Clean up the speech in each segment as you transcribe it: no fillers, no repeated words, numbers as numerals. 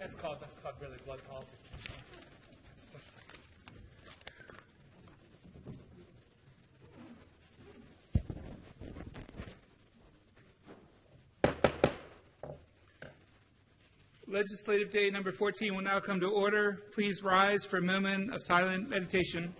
That's called really blood politics. Legislative Day number 14 will now come to order. Please rise for a moment of silent meditation.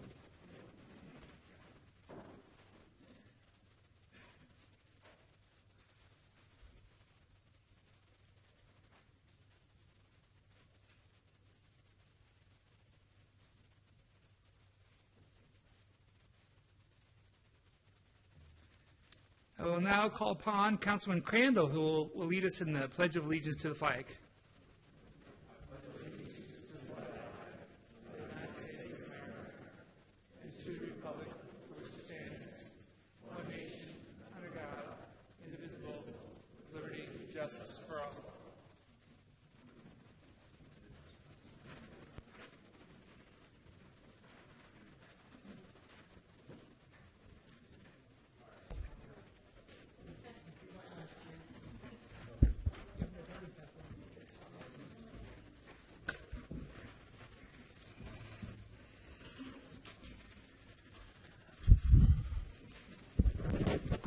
I will now call upon Councilman Crandall, who will lead us in the Pledge of Allegiance to the flag. Justice for all.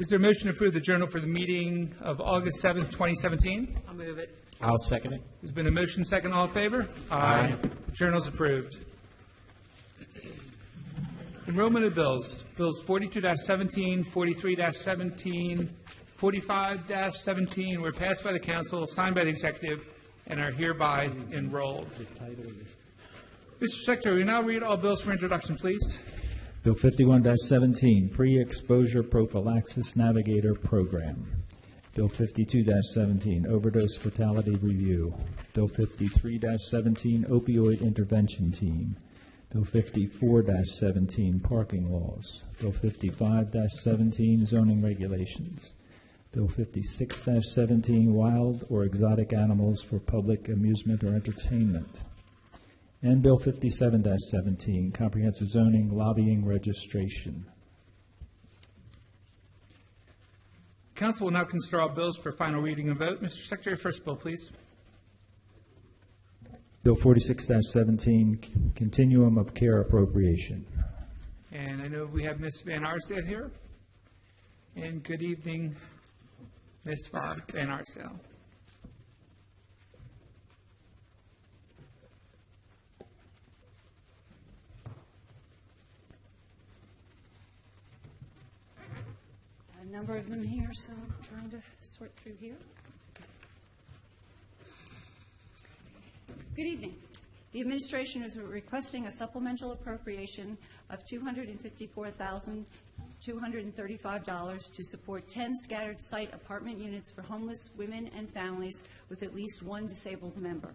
Is there a motion to approve the journal for the meeting of August 7th, 2017? I'll move it. I'll second it. There's been a motion, second. All in favor? Aye. Journal's approved. Enrollment of bills. Bills 42-17, 43-17, 45-17 were passed by the council, signed by the executive, and are hereby enrolled. Mr. Secretary, we now read all bills for introduction, please. Bill 51-17, Pre-Exposure Prophylaxis Navigator Program. Bill 52-17, Overdose Fatality Review. Bill 53-17, Opioid Intervention Team. Bill 54-17, Parking Laws. Bill 55-17, Zoning Regulations. Bill 56-17, Wild or Exotic Animals for Public Amusement or Entertainment. And Bill 57-17, Comprehensive Zoning Lobbying Registration. Council will now consider all bills for final reading and vote. Mr. Secretary, first bill, please. Bill 46-17, Continuum of Care Appropriation. And I know we have Ms. Van Arsdale here. And good evening, Ms. Van Arsdale. A number of them here, so I'm trying to sort through here. Good evening. The administration is requesting a supplemental appropriation of $254,235 to support 10 scattered site apartment units for homeless women and families with at least one disabled member.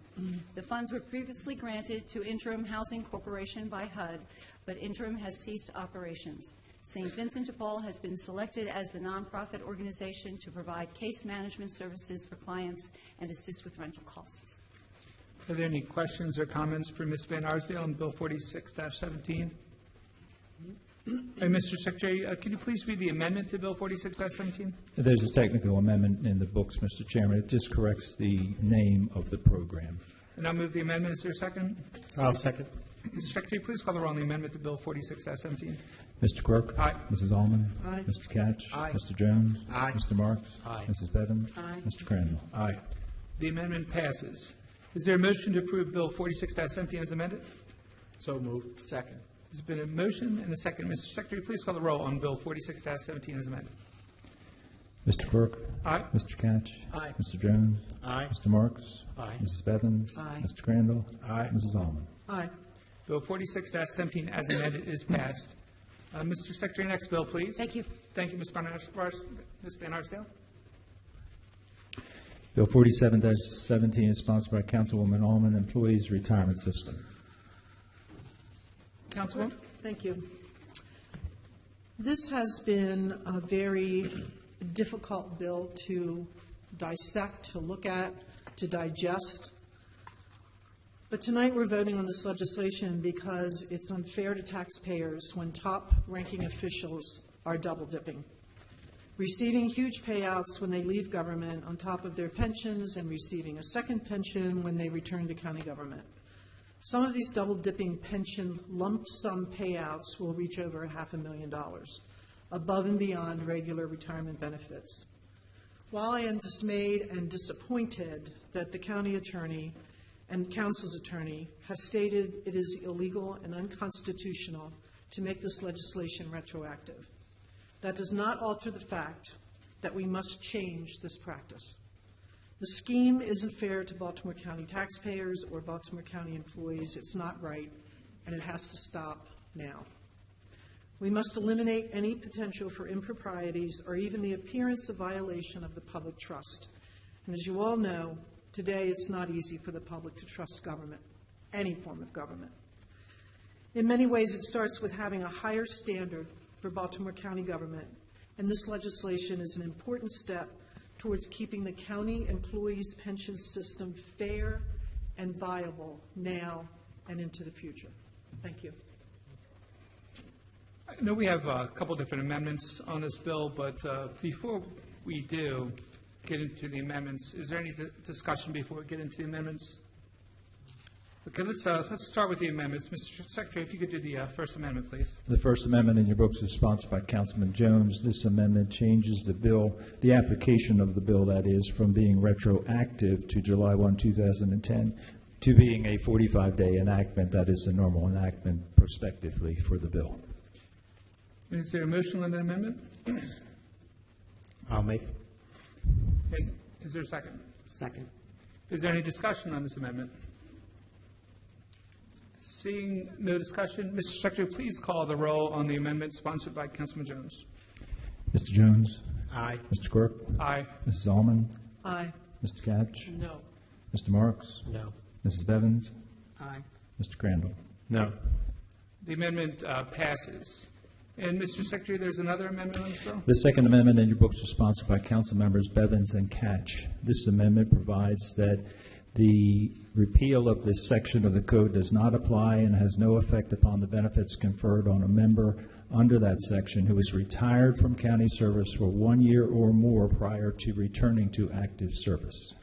The funds were previously granted to Interim Housing Corporation by HUD, but Interim has ceased operations. St. Vincent de Paul has been selected as the nonprofit organization to provide case management services for clients and assist with rental costs. Are there any questions or comments for Ms. Van Arsdale on Bill 46-17? Mr. Secretary, could you please read the amendment to Bill 46-17? There's a technical amendment in the books, Mr. Chairman. It just corrects the name of the program. And I'll move the amendment. Is there a second? I'll second. Mr. Secretary, please call the roll on the amendment to Bill 46-17. Mr. Quirk? Aye. Mrs. Allman? Aye. Mr. Catch? Aye. Mr. Jones? Aye. Mr. Marks? Aye. Mrs. Bevins? Aye. Mr. Crandall? Aye. The amendment passes. Is there a motion to approve Bill 46-17 as amended? So moved. Second. There's been a motion and a second. Mr. Secretary, please call the roll on Bill 46-17 as amended. Mr. Quirk? Aye. Mr. Catch? Aye. Mr. Jones? Aye. Mr. Marks? Aye. Mrs. Bevins? Aye. Mr. Crandall? Aye. Mrs. Allman? Aye. Bill 46-17 as amended is passed. Mr. Secretary, next bill, please. Thank you. Thank you, Ms. Van Arsdale. Bill 47-17 is sponsored by Councilwoman Allman, Employees Retirement System. Councilwoman? Thank you. This has been a very difficult bill to dissect, to look at, to digest. But tonight we're voting on this legislation because it's unfair to taxpayers when top-ranking officials are double-dipping. receiving huge payouts when they leave government on top of their pensions and receiving a second pension when they return to county government. Some of these double-dipping pension lump sum payouts will reach over $500,000, above and beyond regular retirement benefits. While I am dismayed and disappointed that the county attorney and council's attorney have stated it is illegal and unconstitutional to make this legislation retroactive, that does not alter the fact that we must change this practice. The scheme isn't fair to Baltimore County taxpayers or Baltimore County employees. It's not right, and it has to stop now. We must eliminate any potential for improprieties or even the appearance of violation of the public trust. And as you all know, today it's not easy for the public to trust government, any form of government. In many ways, it starts with having a higher standard for Baltimore County government, and this legislation is an important step towards keeping the county employees' pension system fair and viable now and into the future. Thank you. I know we have a couple different amendments on this bill, but before we do get into the amendments, is there any discussion before we get into the amendments? Okay, let's start with the amendments. Mr. Secretary, if you could do the First Amendment, please. The First Amendment in your books is sponsored by Councilman Jones. This amendment changes the bill, the application of the bill, that is, from being retroactive to July 1, 2010, to being a 45-day enactment, that is the normal enactment prospectively for the bill. Is there a motion on the amendment? I'll make it. Is there a second? Second. Is there any discussion on this amendment? Seeing no discussion, Mr. Secretary, please call the roll on the amendment sponsored by Councilman Jones. Mr. Jones? Aye. Mr. Quirk? Aye. Mrs. Allman? Aye. Mr. Catch? No. Mr. Marks? No. Mrs. Bevins? Aye. Mr. Crandall? No. The amendment passes. And, Mr. Secretary, there's another amendment on this bill? The Second Amendment in your books is sponsored by Council Members Bevins and Catch. This amendment provides that the repeal of this section of the code does not apply and has no effect upon the benefits conferred on a member under that section who is retired from county service for 1 year or more prior to returning to active service.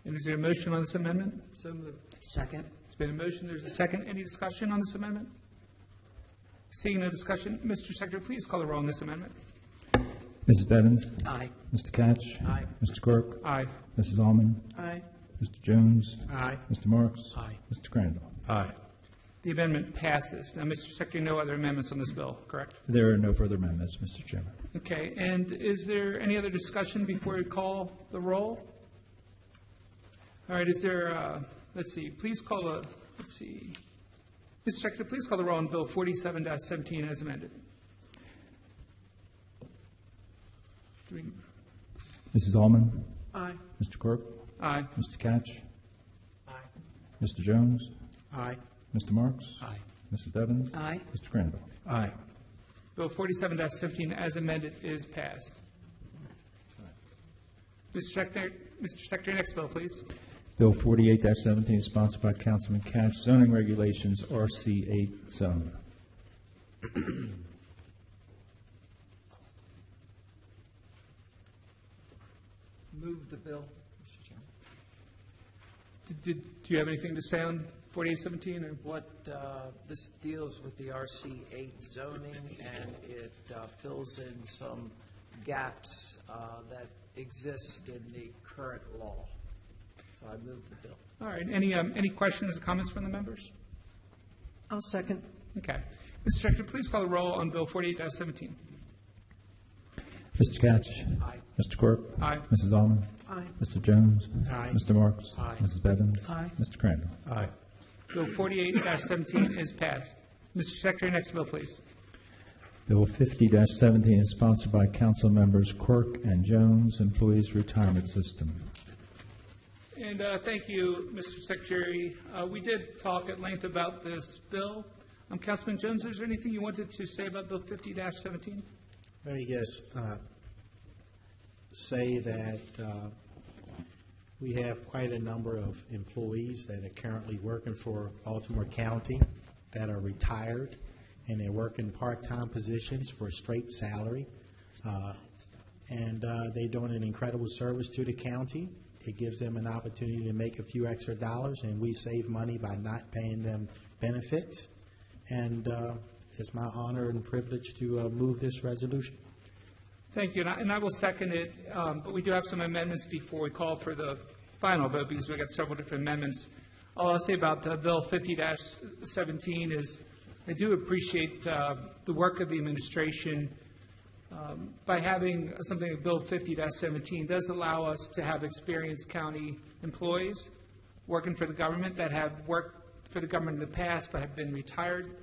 And is there a motion on this amendment? So moved. Second. There's been a motion. There's a second. Any discussion on this amendment? Seeing no discussion, Mr. Secretary, please call the roll on this amendment. Mrs. Bevins? Aye. Mr. Catch? Aye. Mr. Quirk? Aye. Mrs. Allman? Aye. Mr. Jones? Aye. Mr. Marks? Aye. Mr. Crandall? Aye. The amendment passes. Now, Mr. Secretary, no other amendments on this bill, correct? There are no further amendments, Mr. Chairman. Okay, and is there any other discussion before we call the roll? All right, is there, let's see, please call the, let's see. Mr. Secretary, please call the roll on Bill 47-17 as amended. Mrs. Allman? Aye. Mr. Quirk? Aye. Mr. Catch? Aye. Mr. Jones? Aye. Mr. Marks? Aye. Mrs. Bevins? Aye. Mr. Crandall? Aye. Bill 47-17 as amended is passed. Mr. Secretary, next bill, please. Bill 48-17 is sponsored by Councilman Catch, zoning regulations, RC8 zone. Move the bill, Mr. Chairman. Do you have anything to say on 48-17? Or? What, this deals with the RC8 zoning, and it fills in some gaps that exist in the current law. So I move the bill. All right, any questions or comments from the members? I'll second. Okay. Mr. Secretary, please call the roll on Bill 48-17. Mr. Catch? Aye. Mr. Quirk? Aye. Mrs. Allman? Aye. Mr. Jones? Aye. Mr. Marks? Aye. Mrs. Bevins? Aye. Mr. Crandall? Aye. Bill 48-17 is passed. Mr. Secretary, next bill, please. Bill 50-17 is sponsored by Council Members Quirk and Jones, Employees Retirement System. And thank you, Mr. Secretary. We did talk at length about this bill. Councilman Jones, is there anything you wanted to say about Bill 50-17? Let me just say that we have quite a number of employees that are currently working for Baltimore County that are retired, and they work in part-time positions for a straight salary. and they're doing an incredible service to the county. It gives them an opportunity to make a few extra dollars, and we save money by not paying them benefits. And it's my honor and privilege to move this resolution. Thank you, and I will second it, but we do have some amendments before we call for the final vote, because we've got several different amendments. All I'll say about Bill 50-17 is I do appreciate the work of the administration. By having something like Bill 50-17 does allow us to have experienced county employees working for the government that have worked for the government in the past but have been retired.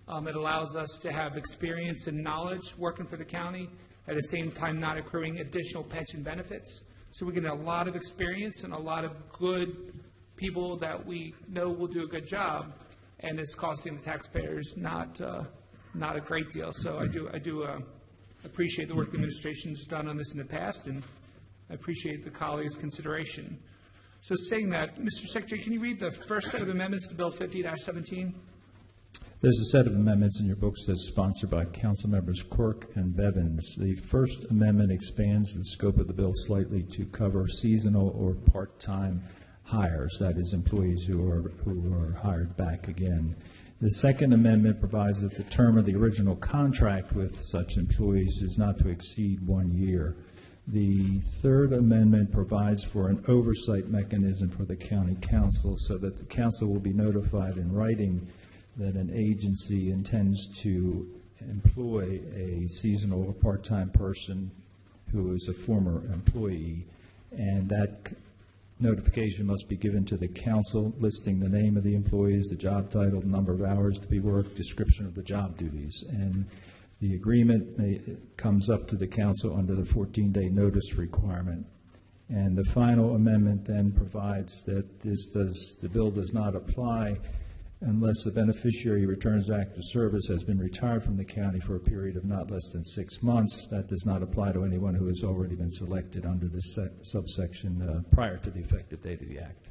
It allows us to have experience and knowledge working for the county, at the same time not accruing additional pension benefits. So we're getting a lot of experience and a lot of good people that we know will do a good job, and it's costing the taxpayers not a great deal. So I do appreciate the work the administration's done on this in the past, and I appreciate the colleagues' consideration. So saying that, Mr. Secretary, can you read the first set of amendments to Bill 50-17? There's a set of amendments in your books that's sponsored by Council Members Quirk and Bevins. The first amendment expands the scope of the bill slightly to cover seasonal or part-time hires, that is, employees who are hired back again. The second amendment provides that the term of the original contract with such employees is not to exceed 1 year. The third amendment provides for an oversight mechanism for the county council so that the council will be notified in writing that an agency intends to employ a seasonal or part-time person who is a former employee, and that notification must be given to the council, listing the name of the employees, the job title, number of hours to be worked, description of the job duties. And the agreement comes up to the council under the 14-day notice requirement. And the final amendment then provides that the bill does not apply unless the beneficiary returns to active service, has been retired from the county for a period of not less than 6 months. That does not apply to anyone who has already been selected under this subsection prior to the effective date of the act.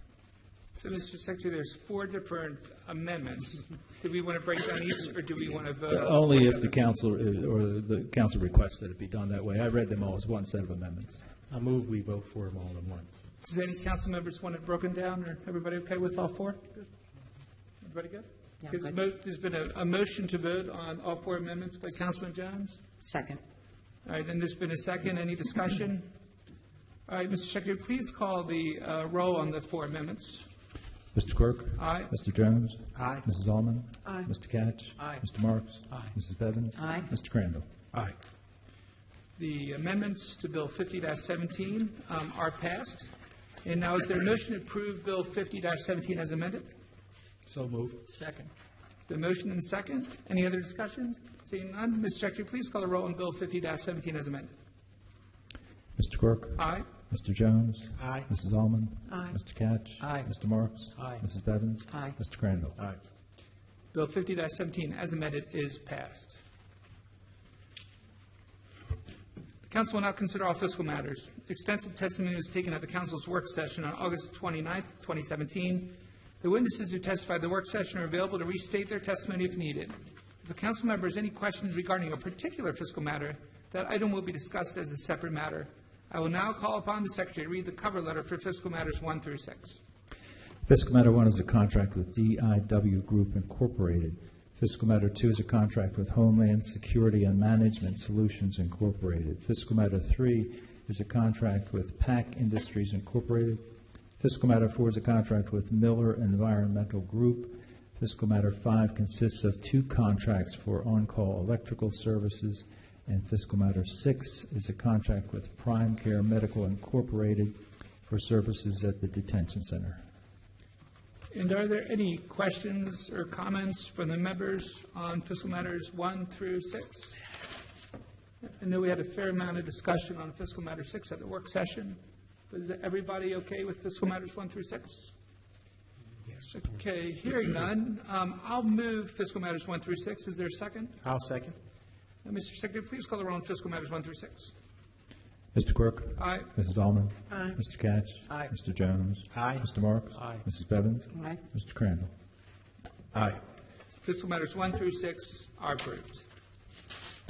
So, Mr. Secretary, there's 4 different amendments. Do we want to break down each, or do we want to vote? Only if the council or the council requests that it be done that way. I read them all as one set of amendments. I move we vote for them all at once. Does any council members want it broken down, or everybody okay with all 4? Good. Everybody good? Yeah, Because good. there's been a motion to vote on all 4 amendments by Councilman Jones. Second. All right, then there's been a second. Any discussion? All right, Mr. Secretary, please call the roll on the 4 amendments. Mr. Quirk? Aye. Mr. Jones? Aye. Mrs. Allman? Aye. Mr. Catch? Aye. Mr. Marks? Aye. Mrs. Bevins? Aye. Mr. Crandall? Aye. The amendments to Bill 50-17 are passed. And now, is there a motion to approve Bill 50-17 as amended? So move. Second. The motion and second. Any other discussion? Seeing none, Mr. Secretary, please call the roll on Bill 50-17 as amended. Mr. Quirk? Aye. Mr. Jones? Aye. Mrs. Allman? Aye. Mr. Catch? Aye. Mr. Marks? Aye. Mrs. Bevins? Aye. Mr. Crandall? Aye. Bill 50-17 as amended is passed. The council will now consider all fiscal matters. Extensive testimony was taken at the council's work session on August 29, 2017. The witnesses who testified at the work session are available to restate their testimony if needed. If the council member has any questions regarding a particular fiscal matter, that item will be discussed as a separate matter. I will now call upon the Secretary to read the cover letter for fiscal matters 1 through 6. Fiscal Matter 1 is a contract with DIW Group Incorporated. Fiscal Matter 2 is a contract with Homeland Security and Management Solutions Incorporated. Fiscal Matter 3 is a contract with PAC Industries Incorporated. Fiscal Matter 4 is a contract with Miller Environmental Group. Fiscal Matter 5 consists of 2 contracts for on-call electrical services. And Fiscal Matter 6 is a contract with Prime Care Medical Incorporated for services at the detention center. And are there any questions or comments from the members on fiscal matters 1 through 6? I know we had a fair amount of discussion on fiscal matter 6 at the work session, but is everybody okay with fiscal matters 1 through 6? Yes. Okay, hearing none, I'll move fiscal matters 1 through 6. Is there a second? I'll second. Mr. Secretary, please call the roll on fiscal matters 1 through 6. Mr. Quirk? Aye. Mrs. Allman? Aye. Mr. Catch? Aye. Mr. Jones? Aye. Mr. Marks? Aye. Mrs. Bevins? Aye. Mr. Crandall? Aye. Fiscal matters 1 through 6 are approved.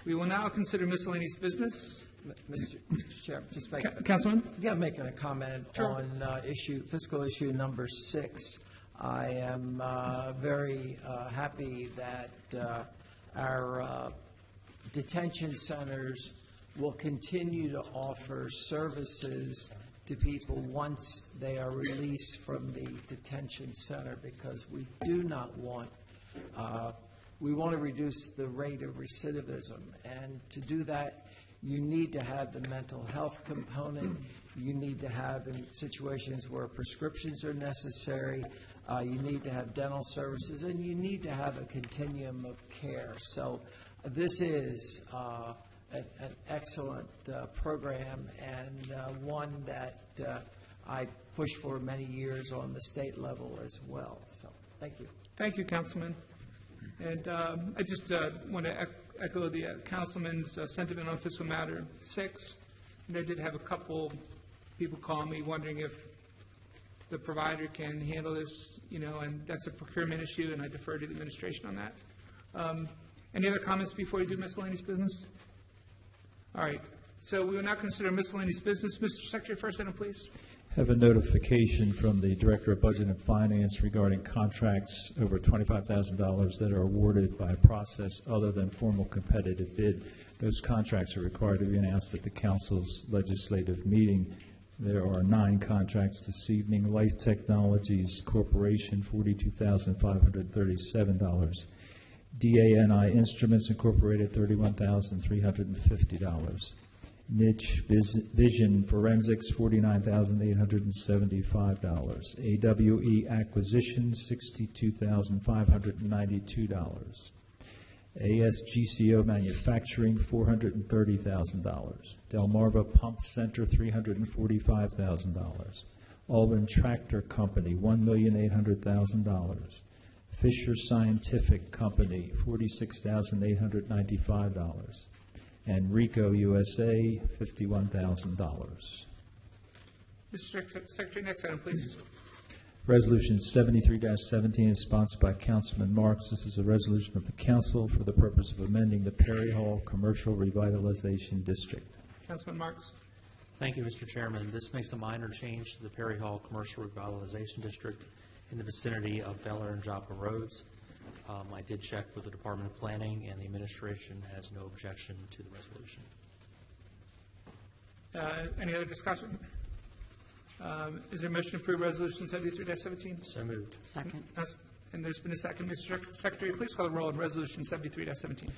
We will now consider miscellaneous business. Mr. Chair, just make, Councilman? yeah, making a comment Sure. on fiscal issue number 6. I am very happy that our detention centers will continue to offer services to people once they are released from the detention center, because we do not want, we want to reduce the rate of recidivism. And to do that, you need to have the mental health component. You need to have, in situations where prescriptions are necessary, you need to have dental services, and you need to have a continuum of care. So this is an excellent program, and one that I pushed for many years on the state level as well. So thank you. Thank you, Councilman. And I just want to echo the Councilman's sentiment on fiscal matter 6. And I did have a couple people call me wondering if the provider can handle this, and that's a procurement issue, and I defer to the administration on that. Any other comments before we do miscellaneous business? All right. So we will now consider miscellaneous business. Mr. Secretary, first item, please. Have a notification from the Director of Budget and Finance regarding contracts over $25,000 that are awarded by a process other than formal competitive bid. Those contracts are required to be announced at the Council's legislative meeting. There are 9 contracts this evening. Life Technologies Corporation, $42,537. DANI Instruments Incorporated, $31,350. Niche Vision Forensics, $49,875. AWE Acquisitions, $62,592. ASGCO Manufacturing, $430,000. Delmarva Pump Center, $345,000. Albin Tractor Company, $1,800,000. Fisher Scientific Company, $46,895. And Rico USA, $51,000. Mr. Secretary, next item, please. Resolution 73-17 is sponsored by Councilman Marks. This is a resolution of the council for the purpose of amending the Perry Hall Commercial Revitalization District. Councilman Marks. Thank you, Mr. Chairman. This makes a minor change to the Perry Hall Commercial Revitalization District in the vicinity of Bel Air and Joppa Roads. I did check with the Department of Planning, and the administration has no objection to the resolution. Any other discussion? Is there a motion to approve Resolution 73-17? So moved. Second. And there's been a second. Mr. Secretary, please call the roll on Resolution 73-17.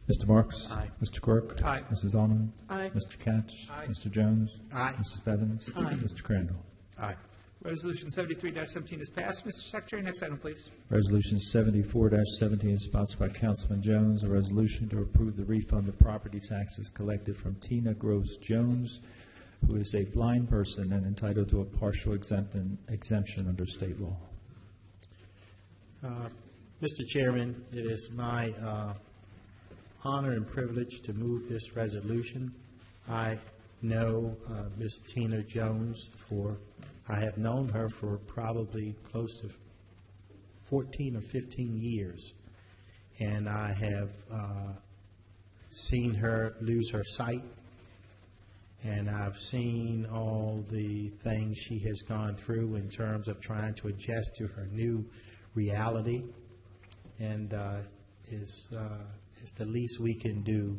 Mr. Marks? Aye. Mr. Quirk? Aye. Mrs. Allman? Aye. Mr. Katz? Aye. Mr. Jones? Aye. Mrs. Bevins? Aye. Mr. Crandall? Aye. Resolution 73-17 is passed. Mr. Secretary, next item, please. Resolution 74-17 is sponsored by Councilman Jones, a resolution to approve the refund of property taxes collected from Tina Gross Jones, who is a blind person and entitled to a partial exemption under state law. Mr. Chairman, it is my honor and privilege to move this resolution. I know Ms. Tina Jones I have known her for probably close to 14 or 15 years, and I have seen her lose her sight, and I've seen all the things she has gone through in terms of trying to adjust to her new reality, and is the least we can do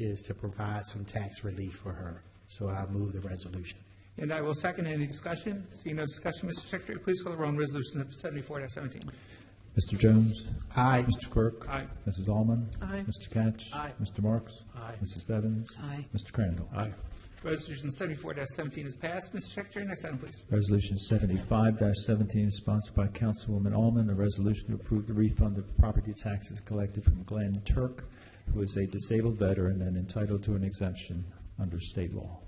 is to provide some tax relief for her. So I move the resolution. And I will second. Any discussion? Seeing no discussion, Mr. Secretary, please call the roll on Resolution 74-17. Mr. Jones? Aye. Mr. Quirk? Aye. Mrs. Allman? Aye. Mr. Katz? Aye. Mr. Marks? Aye. Mrs. Bevins? Aye. Mr. Crandall? Aye. Resolution 74-17 is passed. Mr. Secretary, next item, please. Resolution 75-17 is sponsored by Councilwoman Allman, a resolution to approve the refund of property taxes collected from Glenn Turk, who is a disabled veteran and entitled to an exemption under state law.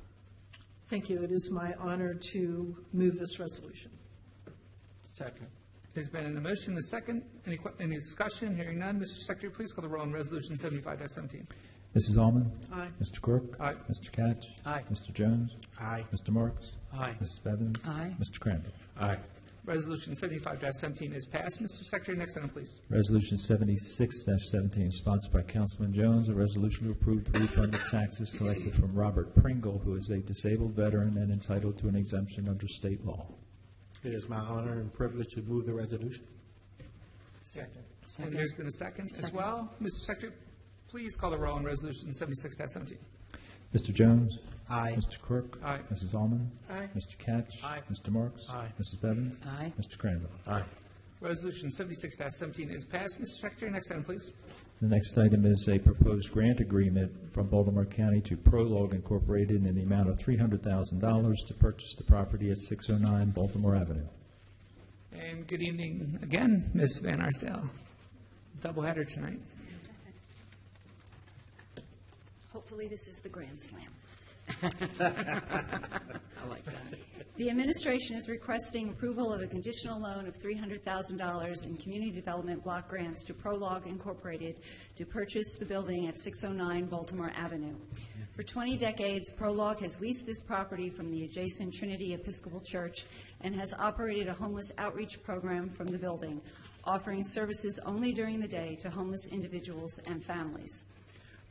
Thank you. It is my honor to move this resolution. Second. There's been a motion, and a second. Any discussion? Hearing none. Mr. Secretary, please call the roll on Resolution 75-17. Mrs. Allman? Aye. Mr. Quirk? Aye. Mr. Katz? Aye. Mr. Jones? Aye. Mr. Marks? Aye. Mrs. Bevins? Aye. Mr. Crandall? Aye. Resolution 75-17 is passed. Mr. Secretary, next item, please. Resolution 76-17, sponsored by Councilman Jones, a resolution to approve the refund of taxes collected from Robert Pringle, who is a disabled veteran and entitled to an exemption under state law. It is my honor and privilege to move the resolution. Second. And there's been a second as well. Mr. Secretary, please call the roll on Resolution 76-17. Mr. Jones? Aye. Mr. Quirk? Aye. Mrs. Allman? Aye. Mr. Catch? Aye. Mr. Marks? Aye. Mrs. Bevins? Aye. Mr. Crandall? Aye. Resolution 76-17 is passed. Mr. Secretary, next item, please. The next item is a proposed grant agreement from Baltimore County to Prolog Incorporated in the amount of $300,000 to purchase the property at 609 Baltimore Avenue. And good evening again, Ms. Van Arsdale. Doubleheader tonight. Hopefully, this is the grand slam. I like that. The administration is requesting approval of a conditional loan of $300,000 in community development block grants to Prolog Incorporated to purchase the building at 609 Baltimore Avenue. For 20 decades, Prolog has leased this property from the adjacent Trinity Episcopal Church and has operated a homeless outreach program from the building, offering services only during the day to homeless individuals and families.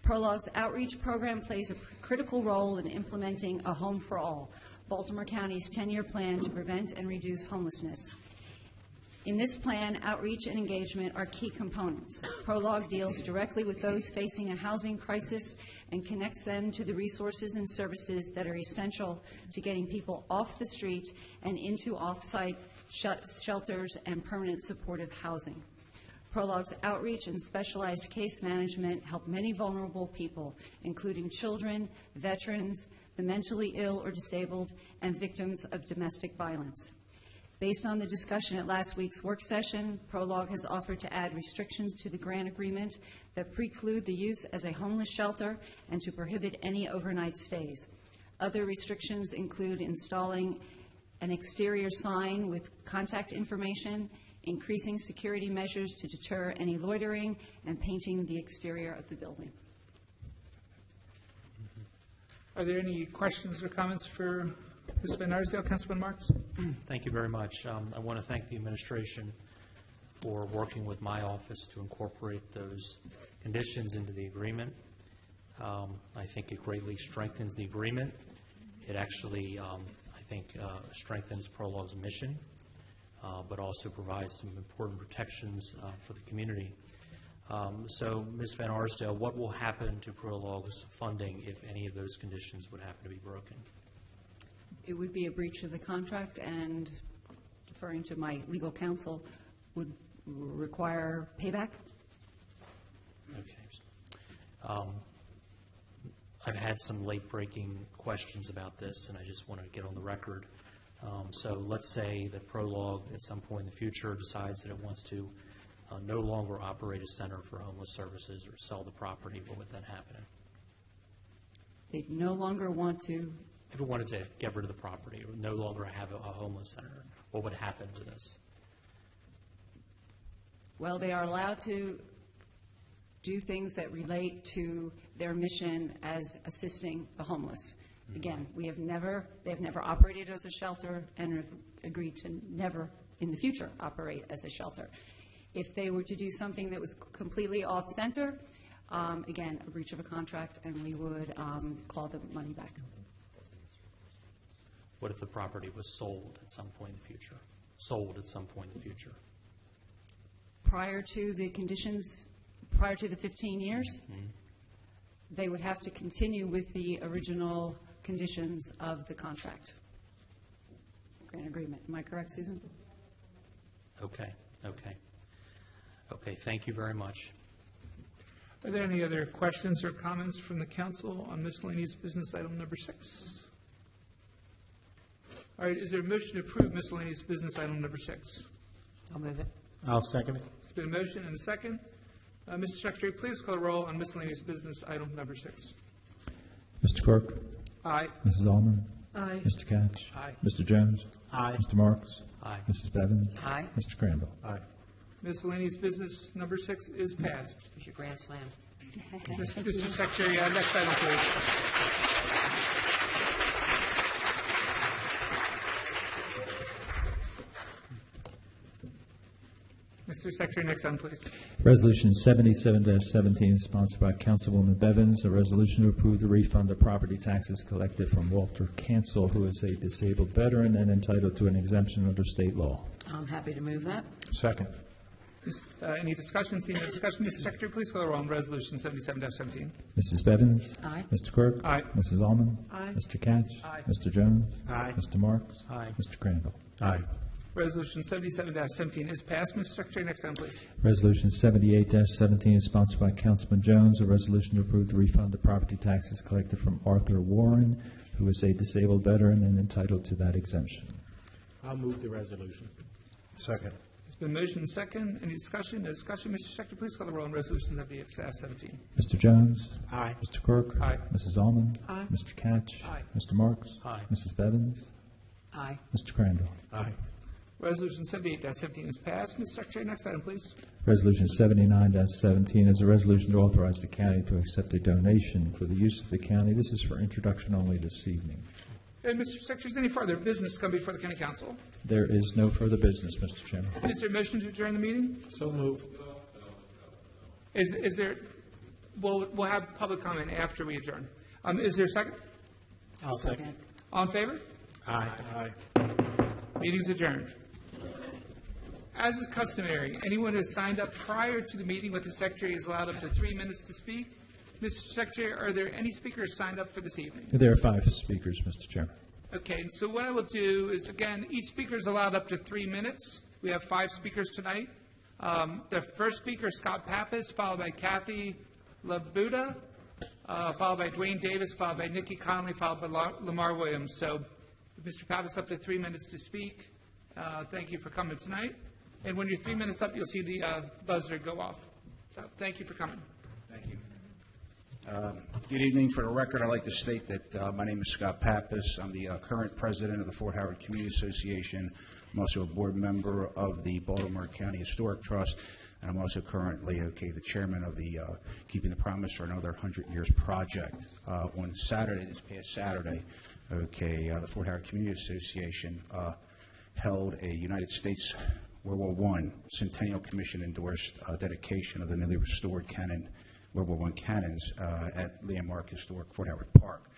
Prolog's outreach program plays a critical role in implementing A Home for All, Baltimore County's 10-year plan to prevent and reduce homelessness. In this plan, outreach and engagement are key components. Prolog deals directly with those facing a housing crisis and connects them to the resources and services that are essential to getting people off the street and into off-site shelters and permanent supportive housing. Prolog's outreach and specialized case management help many vulnerable people, including children, veterans, the mentally ill or disabled, and victims of domestic violence. Based on the discussion at last week's work session, Prolog has offered to add restrictions to the grant agreement that preclude the use as a homeless shelter and to prohibit any overnight stays. Other restrictions include installing an exterior sign with contact information, increasing security measures to deter any loitering, and painting the exterior of the building. Are there any questions or comments for Ms. Van Arsdale? Councilman Marks? Thank you very much. I want to thank the administration for working with my office to incorporate those conditions into the agreement. I think it greatly strengthens the agreement. It actually, I think, strengthens Prolog's mission, but also provides some important protections for the community. So, Ms. Van Arsdale, what will happen to Prolog's funding if any of those conditions would happen to be broken? It would be a breach of the contract, and deferring to my legal counsel, would require payback. Okay. I've had some late-breaking questions about this, and I just want to get on the record. So let's say that Prolog, at some point in the future, decides that it wants to no longer operate a center for homeless services or sell the property. What would then happen? They no longer want to. If it wanted to get rid of the property or no longer have a homeless center, what would happen to this? Well, they are allowed to do things that relate to their mission as assisting the homeless. Again, they have never operated as a shelter and have agreed to never in the future operate as a shelter. If they were to do something that was completely off-center, again, a breach of a contract, and we would claw the money back. What if the property was sold at some point in the future? Sold at some point in the future? Prior to the conditions, prior to the 15 years, they would have to continue with the original conditions of the contract, grant agreement. Am I correct, Susan? Okay. Thank you very much. Are there any other questions or comments from the council on miscellaneous business item number 6? All right, is there a motion to approve miscellaneous business item number 6? I'll move it. I'll second it. There's been a motion and a second. Mr. Secretary, please call the roll on miscellaneous business item number 6. Mr. Quirk? Aye. Mrs. Allman? Aye. Mr. Catch? Aye. Mr. Jones? Aye. Mr. Marks? Aye. Mrs. Bevins? Aye. Mr. Crandall? Aye. Miscellaneous business number 6 is passed. Here's your grand slam. Mr. Secretary, next item, please. Mr. Secretary, next item, please. Resolution 77-17, sponsored by Councilwoman Bevins, a resolution to approve the refund of property taxes collected from Walter Cancel, who is a disabled veteran and entitled to an exemption under state law. I'm happy to move that. Second. Any discussion? Seeing no discussion, Mr. Secretary, please call the roll on Resolution 77-17. Mrs. Bevins? Aye. Mr. Quirk? Aye. Mrs. Almond? Aye. Mr. Catch? Aye. Mr. Jones? Aye. Mr. Marks? Aye. Mr. Crandall? Aye. Resolution 77-17 is passed. Mr. Secretary, next item, please. Resolution 78-17 is sponsored by Councilman Jones, a resolution to approve the refund of property taxes collected from Arthur Warren, who is a disabled veteran and entitled to that exemption. I'll move the resolution. Second. It's been motioned and second. Any discussion? No discussion. Mr. Secretary, please call the roll on Resolution 78-17. Mr. Jones? Aye. Mr. Quirk? Aye. Mrs. Almond? Aye. Mr. Catch? Aye. Mr. Marks? Aye. Mrs. Bevins? Aye. Mr. Crandall? Aye. Resolution 78-17 is passed. Mr. Secretary, next item, please. Resolution 79-17 is a resolution to authorize the county to accept a donation for the use of the county. This is for introduction only this evening. And Mr. Secretary, is any further business come before the County Council? There is no further business, Mr. Chairman. Is there a motion to adjourn the meeting? So move. Is there, we'll have public comment after we adjourn. Is there a second? I'll second. All in favor? Aye. Aye. Meeting's adjourned. As is customary, anyone who has signed up prior to the meeting with the Secretary is allowed up to 3 minutes to speak. Mr. Secretary, are there any speakers signed up for this evening? There are 5 speakers, Mr. Chairman. Okay, and so what I will do is, again, each speaker is allowed up to 3 minutes. We have 5 speakers tonight. The first speaker is Scott Pappas, followed by Kathy Labuda, followed by Dwayne Davis, followed by Nikki Conley, followed by Lamar Williams. So, Mr. Pappas, up to 3 minutes to speak. Thank you for coming tonight. And when your 3 minutes up, you'll see the buzzer go off. So, thank you for coming. Thank you. Good evening. For the record, I'd like to state that my name is Scott Pappas. I'm the current president of the Fort Howard Community Association. I'm also a board member of the Baltimore County Historic Trust, and I'm also currently, the chairman of the Keeping the Promise for Another 100 Years project. On Saturday, this past Saturday, the Fort Howard Community Association held a United States World War I Centennial Commission endorsed dedication of the newly restored cannon, World War I cannons at Landmark Historic Fort Howard Park.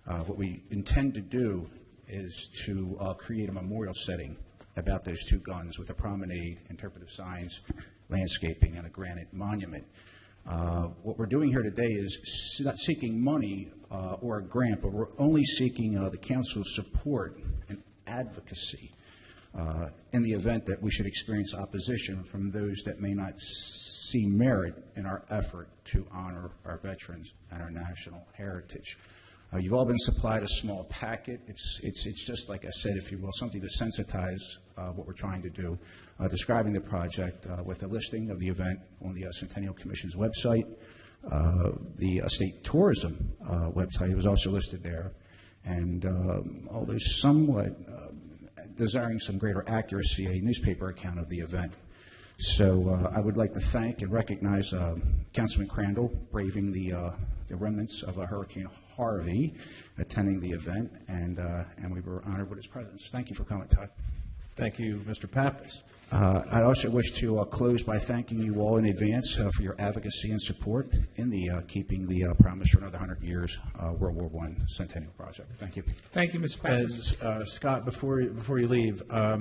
What we intend to do is to create a memorial setting about those 2 guns with a promenade, interpretive signs, landscaping, and a granite monument. What we're doing here today is not seeking money or a grant, but we're only seeking the council's support and advocacy in the event that we should experience opposition from those that may not see merit in our effort to honor our veterans and our national heritage. You've all been supplied a small packet. It's just like I said, if you will, something to sensitize what we're trying to do, describing the project with a listing of the event on the Centennial Commission's website. The state tourism website was also listed there, and although somewhat desiring some greater accuracy, a newspaper account of the event. So I would like to thank and recognize Councilman Crandall braving the remnants of Hurricane Harvey, attending the event, and we were honored with his presence. Thank you for coming, Todd. Thank you, Mr. Pappas. I also wish to close by thanking you all in advance for your advocacy and support in the Keeping the Promise for Another 100 Years World War I Centennial Project. Thank you. Thank you, Mr. Pappas. And Scott, before you leave, I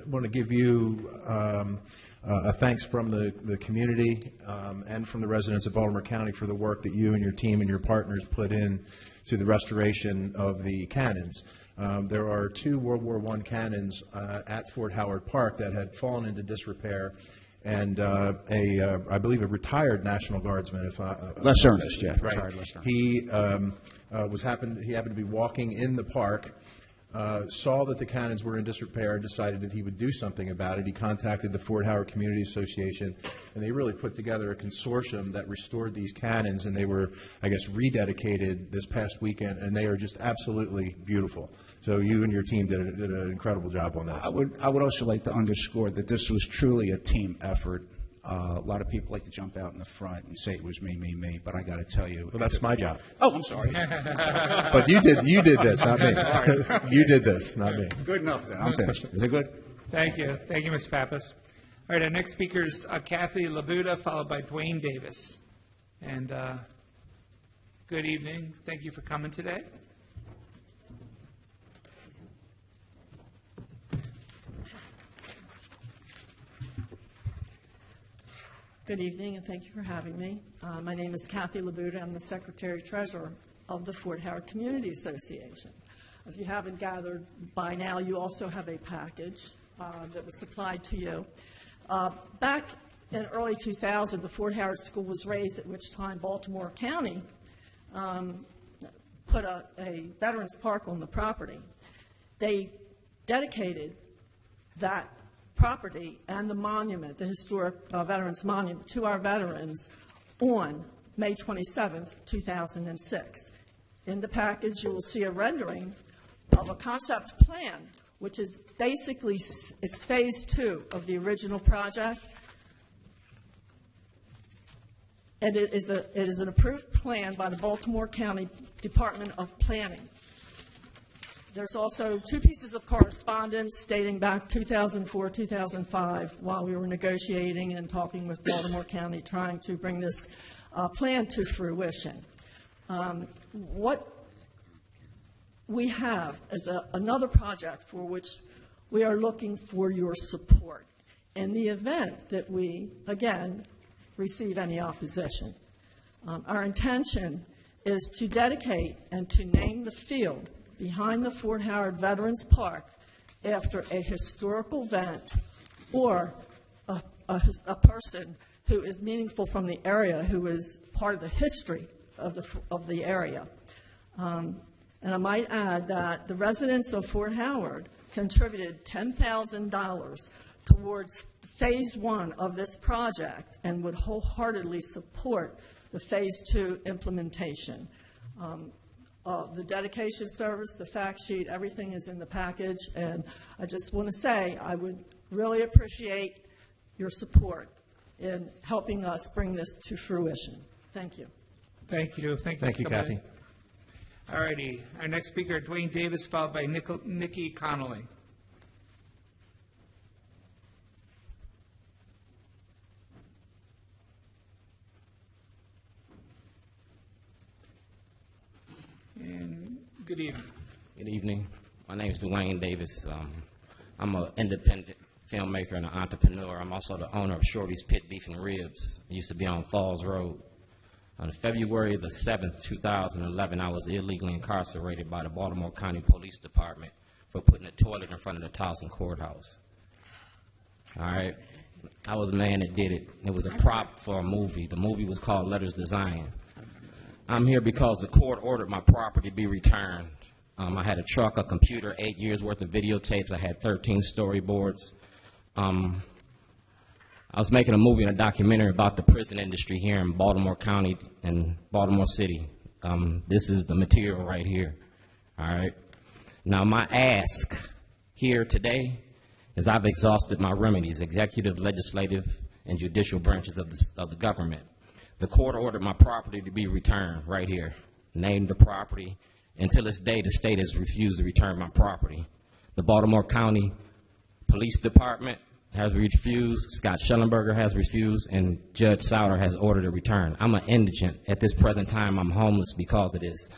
want to give you a thanks from the community and from the residents of Baltimore County for the work that you and your team and your partners put in to the restoration of the cannons. There are 2 World War I cannons at Fort Howard Park that had fallen into disrepair, and I believe a retired National Guardsman, Les Ernest, yeah, right. retired Les Ernest. He happened to be walking in the park, saw that the cannons were in disrepair, and decided that he would do something about it. He contacted the Fort Howard Community Association, and they really put together a consortium that restored these cannons, and they were, I guess, rededicated this past weekend, and they are just absolutely beautiful. So you and your team did an incredible job on that. I would also like to underscore that this was truly a team effort. A lot of people like to jump out in the front and say it was me, but I got to tell you. Well, that's my job. Oh, I'm sorry. But you did this, not me. You did this, not me. Good enough then. I'm finished. Is it good? Thank you. Thank you, Mr. Pappas. All right, our next speaker is Kathy Labuda, followed by Dwayne Davis. And good evening. Thank you for coming today. Good evening, and thank you for having me. My name is Kathy Labuda. I'm the Secretary-Treasurer of the Fort Howard Community Association. If you haven't gathered by now, you also have a package that was supplied to you. Back in early 2000, the Fort Howard School was raised, at which time Baltimore County put a Veterans Park on the property. They dedicated that property and the monument, the historic Veterans Monument, to our veterans on May 27th, 2006. In the package, you will see a rendering of a concept plan, which is basically, it's phase 2 of the original project. And it is an approved plan by the Baltimore County Department of Planning. There's also 2 pieces of correspondence dating back 2004, 2005, while we were negotiating and talking with Baltimore County, trying to bring this plan to fruition. What we have is another project for which we are looking for your support in the event that we, again, receive any opposition. Our intention is to dedicate and to name the field behind the Fort Howard Veterans Park after a historical event or a person who is meaningful from the area, who is part of the history of the area. And I might add that the residents of Fort Howard contributed $10,000 towards phase 1 of this project and would wholeheartedly support the phase 2 implementation. The dedication service, the fact sheet, everything is in the package, and I just want to say I would really appreciate your support in helping us bring this to fruition. Thank you. Thank you. Thank you, Kathy. All righty. Our next speaker, Dwayne Davis, followed by Nikki Connolly. And good evening. Good evening. My name is Dwayne Davis. I'm an independent filmmaker and an entrepreneur. I'm also the owner of Shorty's Pit Beef and Ribs. It used to be on Falls Road. On February the 7th, 2011, I was illegally incarcerated by the Baltimore County Police Department for putting a toilet in front of the Towson Courthouse. All right? I was the man that did it. It was a prop for a movie. The movie was called Letters to Zion. I'm here because the court ordered my property be returned. I had a truck, a computer, 8 years worth of videotapes. I had 13 storyboards. I was making a movie and a documentary about the prison industry here in Baltimore County and Baltimore City. This is the material right here. All right. Now, my ask here today is I've exhausted my remedies, executive, legislative, and judicial branches of the government. The court ordered my property to be returned right here. Named the property. Until this day, the state has refused to return my property. The Baltimore County Police Department has refused, Scott Schellenberger has refused, and Judge Sauter has ordered a return. I'm an indigent. At this present time, I'm homeless because of this.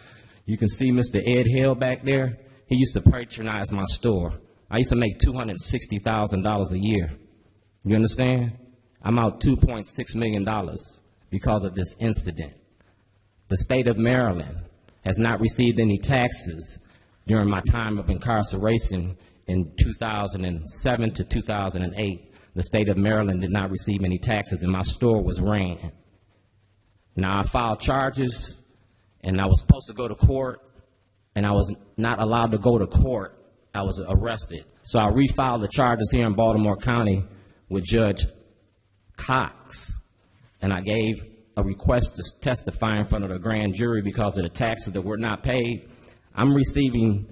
You can see Mr. Ed Hill back there. He used to patronize my store. I used to make $260,000 a year. You understand? I'm out $2.6 million because of this incident. The state of Maryland has not received any taxes during my time of incarceration in 2007 to 2008. The state of Maryland did not receive any taxes, and my store was ran. Now, I filed charges, and I was supposed to go to court, and I was not allowed to go to court. I was arrested. So I refiled the charges here in Baltimore County with Judge Cox, and I gave a request to testify in front of the grand jury because of the taxes that were not paid. I'm receiving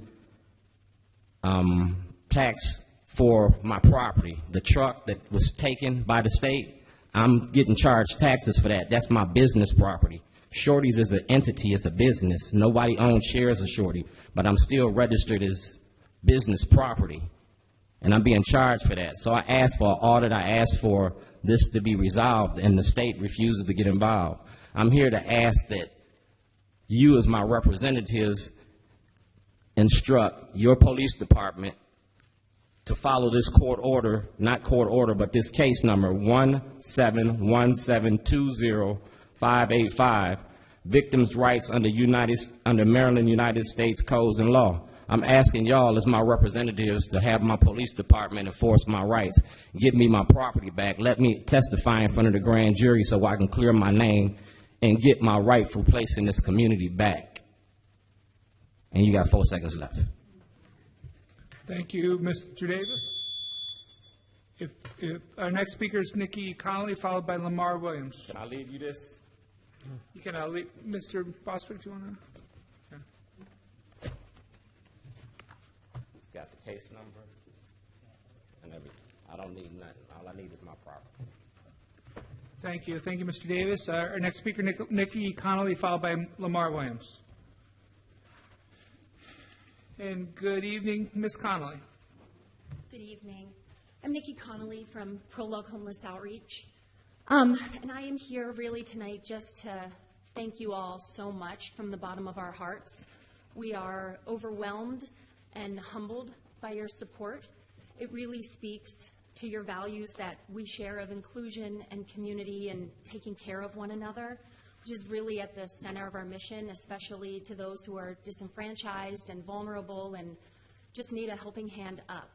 tax for my property. The truck that was taken by the state, I'm getting charged taxes for that. That's my business property. Shorty's is an entity, it's a business. Nobody owns shares of Shorty, but I'm still registered as business property. and I'm being charged for that. So I asked for an audit, I asked for this to be resolved, and the state refuses to get involved. I'm here to ask that you, as my representatives, instruct your police department to follow this court order, not court order, but this case number 171720585, victims' rights under Maryland United States codes and law. I'm asking y'all as my representatives to have my police department enforce my rights, give me my property back, let me testify in front of the grand jury so I can clear my name and get my rightful place in this community back. And you got 4 seconds left. Thank you, Mr. Davis. If our next speaker is Nikki Connolly, followed by Lamar Williams. Can I leave you this? You can leave, Mr. Bostwick, do you want to? It's got the case number and everything. I don't need nothing. All I need is my property. Thank you. Thank you, Mr. Davis. Our next speaker, Nikki Connolly, followed by Lamar Williams. And good evening, Ms. Connolly. Good evening. I'm Nikki Connolly from Prologue Homeless Outreach. And I am here really tonight just to thank you all so much from the bottom of our hearts. We are overwhelmed and humbled by your support. It really speaks to your values that we share of inclusion and community and taking care of one another, which is really at the center of our mission, especially to those who are disenfranchised and vulnerable and just need a helping hand up.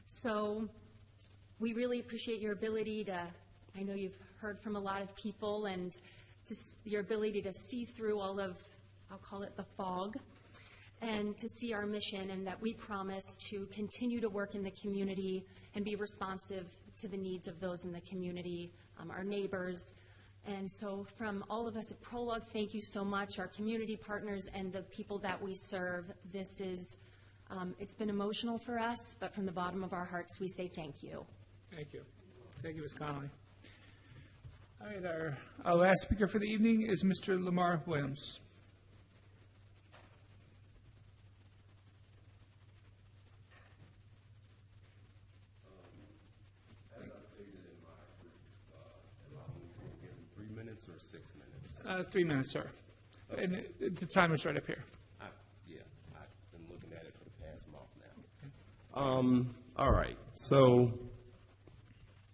So we really appreciate your ability to, I know you've heard from a lot of people, and your ability to see through all of, I'll call it the fog, and to see our mission, and that we promise to continue to work in the community and be responsive to the needs of those in the community, our neighbors. And so from all of us at Prologue, thank you so much, our community partners and the people that we serve. This is, it's been emotional for us, but from the bottom of our hearts, we say thank you. Thank you. Thank you, Ms. Connolly. All right, our last speaker for the evening is Mr. Lamar Williams. As I stated in my brief, given 3 minutes or 6 minutes? 3 minutes, sir. Okay. And the timer's right up here. Yeah, I've been looking at it for the past month now. All right, so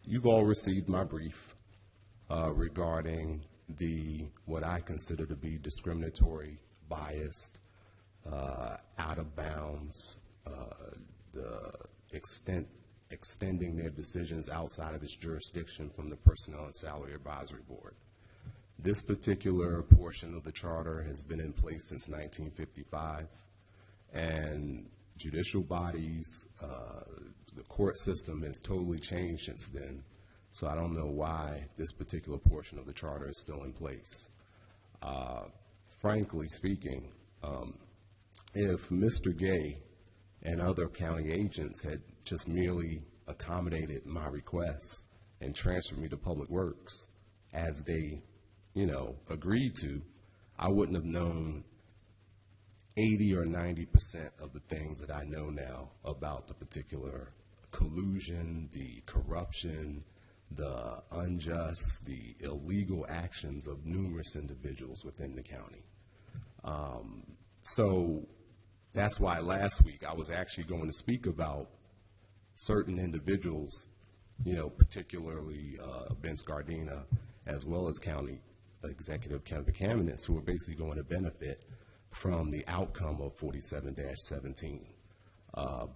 you've all received my brief regarding what I consider to be discriminatory, biased, out of bounds, the extending their decisions outside of its jurisdiction from the Personnel and Salary Advisory Board. This particular portion of the charter has been in place since 1955, and judicial bodies, the court system has totally changed since then. So I don't know why this particular portion of the charter is still in place. Frankly speaking, if Mr. Gay and other county agents had just merely accommodated my requests and transferred me to Public Works as they, agreed to, I wouldn't have known 80 or 90% of the things that I know now about the particular collusion, the corruption, the unjust, the illegal actions of numerous individuals within the county. So that's why last week I was actually going to speak about certain individuals, particularly Vince Gardena, as well as County Executive Kevin Kamenetz, who are basically going to benefit from the outcome of 47-17.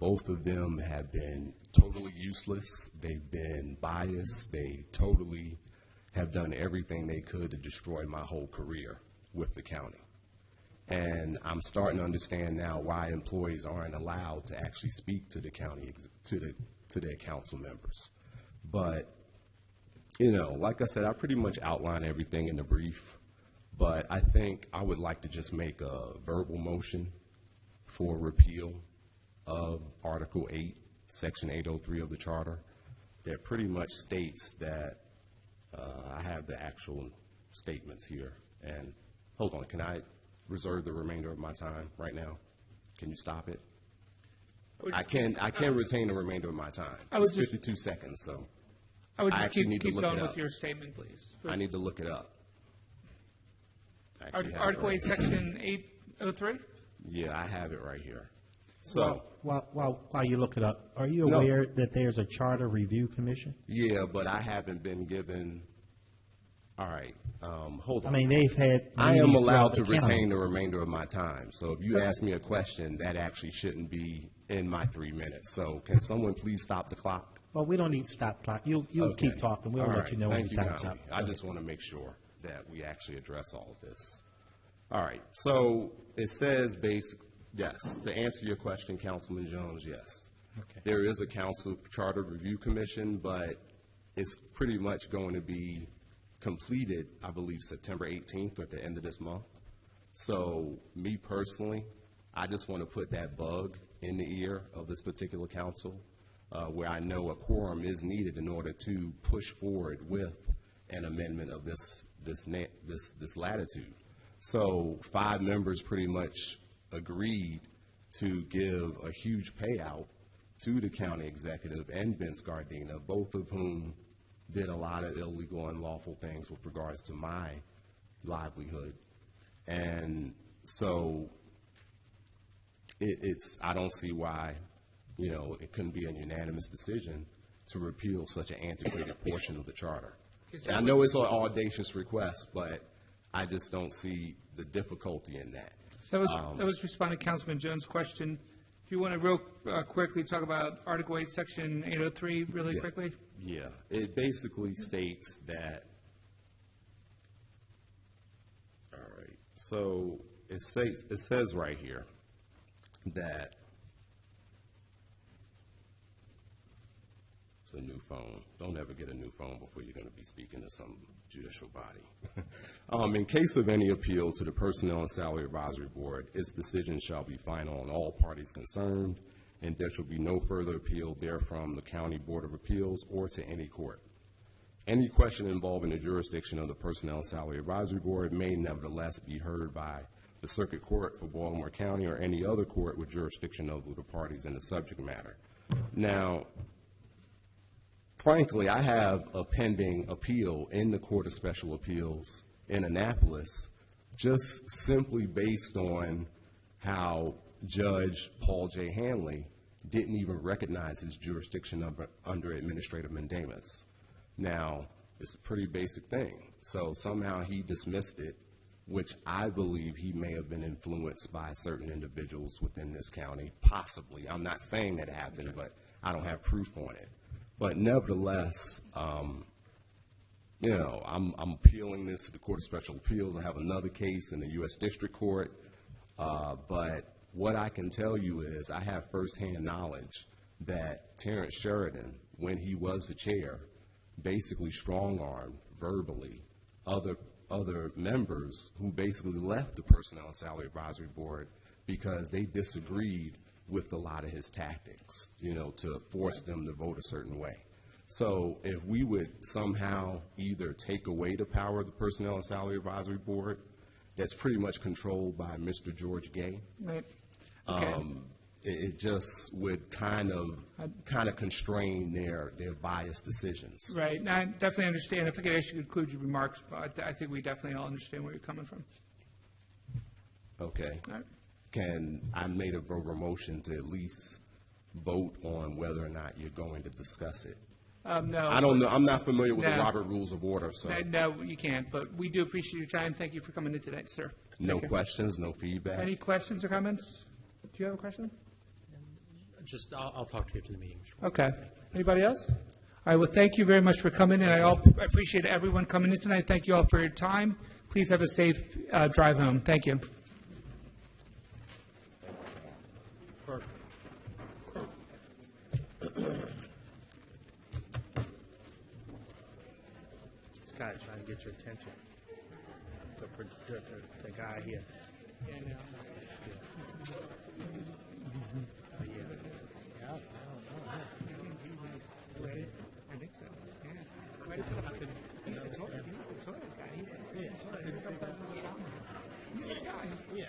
Both of them have been totally useless. They've been biased. They totally have done everything they could to destroy my whole career with the county. And I'm starting to understand now why employees aren't allowed to actually speak to the county, to their council members. But, like I said, I pretty much outlined everything in the brief. But I think I would like to just make a verbal motion for repeal of Article 8, Section 803 of the Charter that pretty much states that I have the actual statements here. And hold on, can I reserve the remainder of my time right now? Can you stop it? I can retain the remainder of my time. I would It's just- 52 seconds, so I would I just actually keep need to keep look going it with up. your statement, please. I need to look it up. I actually have it Article right 8, here. Section 803? Yeah, I have it right here. So, While you look it up, are you No. aware that there's a charter review commission? yeah, but I haven't been given, all right, hold I on. mean, they've had. I am meetings allowed to throughout the county. retain the remainder of my time. So if you ask me a question, that actually shouldn't be in my 3 minutes. So can someone please stop the clock? Well, we don't need to stop clock. You'll Okay. keep talking. We'll All let right. you know when Thank the you time's up. kindly. I just want to make sure that we actually address all of this. All right, so it says yes, to answer your question, Councilman Jones, yes. Okay. There is a council charter review commission, but it's pretty much going to be completed, I believe, September 18th or at the end of this month. So me personally, I just want to put that bug in the ear of this particular council, where I know a quorum is needed in order to push forward with an amendment of this latitude. So 5 members pretty much agreed to give a huge payout to the county executive and Vince Gardena, both of whom did a lot of illegal and unlawful things with regards to my livelihood. And so I don't see why, it couldn't be a unanimous decision to repeal such an antiquated portion of the charter. And I know it's an audacious request, but I just don't see the difficulty in that. So that was responding to Councilman Jones' question. Do you want to real quickly talk about Article 8, Section 803 really Yeah. quickly? Yeah, it basically states that, all right, so it says right here that, it's a new phone. Don't ever get a new phone before you're going to be speaking to some judicial body. In case of any appeal to the Personnel and Salary Advisory Board, its decision shall be final on all parties concerned, and there shall be no further appeal therefrom the County Board of Appeals or to any court. Any question involving the jurisdiction of the Personnel and Salary Advisory Board may nevertheless be heard by the Circuit Court for Baltimore County or any other court with jurisdiction over the parties in the subject matter. Now, frankly, I have a pending appeal in the Court of Special Appeals in Annapolis, just simply based on how Judge Paul J. Hanley didn't even recognize his jurisdiction under administrative mandamus. Now, it's a pretty basic thing. So somehow he dismissed it, which I believe he may have been influenced by certain individuals within this county, possibly. I'm not saying that happened, but I don't have proof on it. But nevertheless, I'm appealing this to the Court of Special Appeals. I have another case in the U.S. District Court. But what I can tell you is I have firsthand knowledge that Terrence Sheridan, when he was the chair, basically strong-armed verbally other members who basically left the Personnel and Salary Advisory Board because they disagreed with a lot of his tactics, to force them to vote a certain way. So if we would somehow either take away the power of the Personnel and Salary Advisory Board, that's pretty much controlled by Mr. George Gay, Right. Okay. it just would kind of constrain their biased decisions. Right. Now, I definitely understand. If I could ask you to conclude your remarks, but I think we definitely all understand where you're coming from. Okay. All right. I made a verbal motion to at least vote on whether or not you're going to discuss it. No. I don't know. I'm not familiar with the No. Robert Rules of Order, so No, you can't, but we do appreciate your time. Thank you for coming in tonight, sir. no Thank you. questions, no feedback. Any questions or comments? Do you have a question? Just, I'll talk to you after the meeting, Mr. Okay. Anybody else? All right, well, thank you very much for coming in. I appreciate everyone coming in tonight. Thank you all for your time. Please have a safe drive home. Thank you. Just kind of trying to get your attention. The guy here. Yeah.